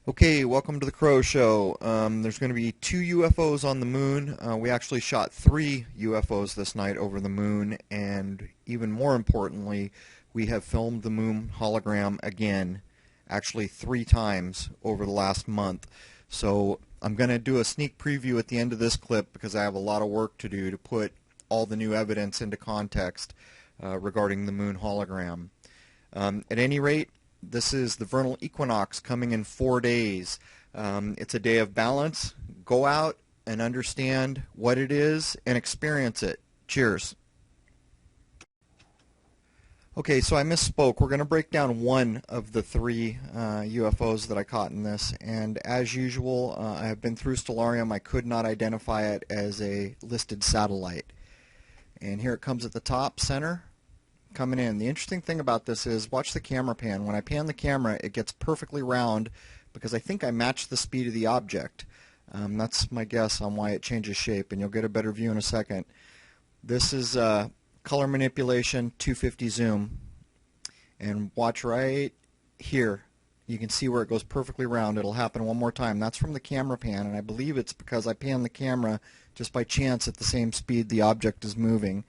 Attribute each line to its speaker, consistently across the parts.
Speaker 1: Okay, welcome to the Crow Show. There's going to be two UFOs on the moon. We actually shot three UFOs this night over the moon, and even more importantly, we have filmed the moon hologram again, actually three times over the last month. So I'm going to do a sneak preview at the end of this clip because I have a lot of work to do to put all the new evidence into context regarding the moon hologram. At any rate, this is the vernal equinox coming in 4 days. It's a day of balance. Go out and understand what it is and experience it. Cheers. Okay, so I misspoke. We're going to break down one of the three UFOs that I caught in this. And as usual, I have been through Stellarium. I could not identify it as a listed satellite. And here it comes at the top center. Coming in. The interesting thing about this is, watch the camera pan. When I pan the camera, it gets perfectly round because I think I matched the speed of the object. That's my guess on why it changes shape, and you'll get a better view in a second. This is color manipulation, 250 zoom. And watch right here. You can see where it goes perfectly round. It'll happen one more time. That's from the camera pan, and I believe it's because I pan the camera just by chance at the same speed the object is moving.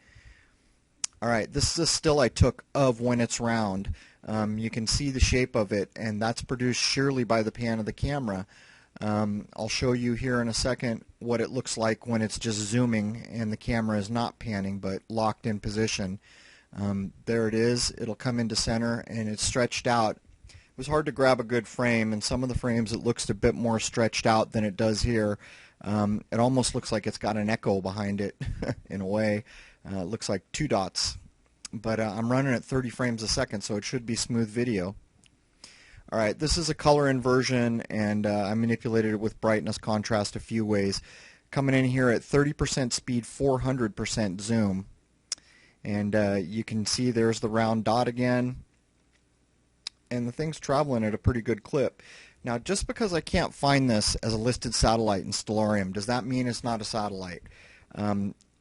Speaker 1: Alright, this is a still I took of when it's round. You can see the shape of it, and that's produced sheerly by the pan of the camera. I'll show you here in a second what it looks like when it's just zooming and the camera is not panning but locked in position. There it is. It'll come into center and it's stretched out. It was hard to grab a good frame, and some of the frames it looks a bit more stretched out than it does here. It almost looks like it's got an echo behind it in a way. It looks like two dots, but I'm running at 30 frames a second, so it should be smooth video. Alright, this is a color inversion, and I manipulated it with brightness, contrast a few ways. Coming in here at 30% speed, 400% zoom. And you can see there's the round dot again, and the thing's traveling at a pretty good clip. Now, just because I can't find this as a listed satellite in Stellarium, does that mean it's not a satellite?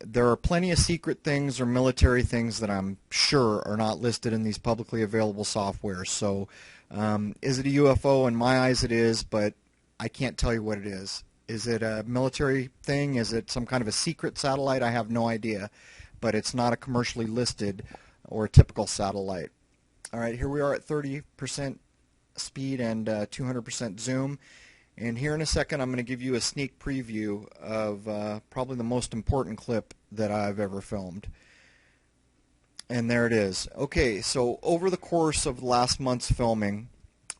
Speaker 1: There are plenty of secret things or military things that I'm sure are not listed in these publicly available softwares. So is it a UFO? In my eyes it is, but I can't tell you what it is. Is it a military thing? Is it some kind of a secret satellite? I have no idea. But it's not a commercially listed or a typical satellite. Alright, here we are at 30% speed and 200% zoom. And here in a second I'm going to give you a sneak preview of probably the most important clip that I've ever filmed. And there it is. Okay, so over the course of last month's filming,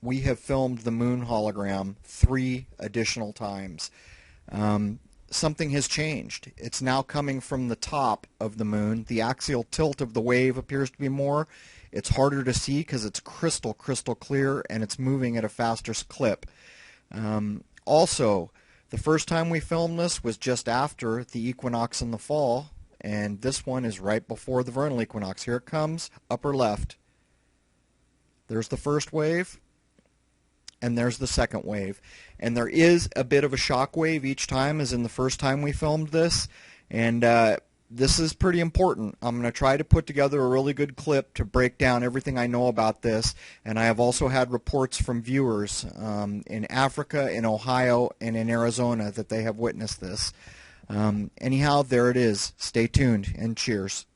Speaker 1: we have filmed the moon hologram 3 additional times. Something has changed. It's now coming from the top of the moon. The axial tilt of the wave appears to be more. It's harder to see because it's crystal clear, and it's moving at a faster clip. Also, the first time we filmed this was just after the equinox in the fall, and this one is right before the vernal equinox. Here it comes, upper left. There's the first wave, and there's the second wave. And there is a bit of a shock wave each time, as in the first time we filmed this, and this is pretty important. I'm going to try to put together a really good clip to break down everything I know about this, and I have also had reports from viewers in Africa, in Ohio, and in Arizona that they have witnessed this. Anyhow, there it is. Stay tuned, and cheers.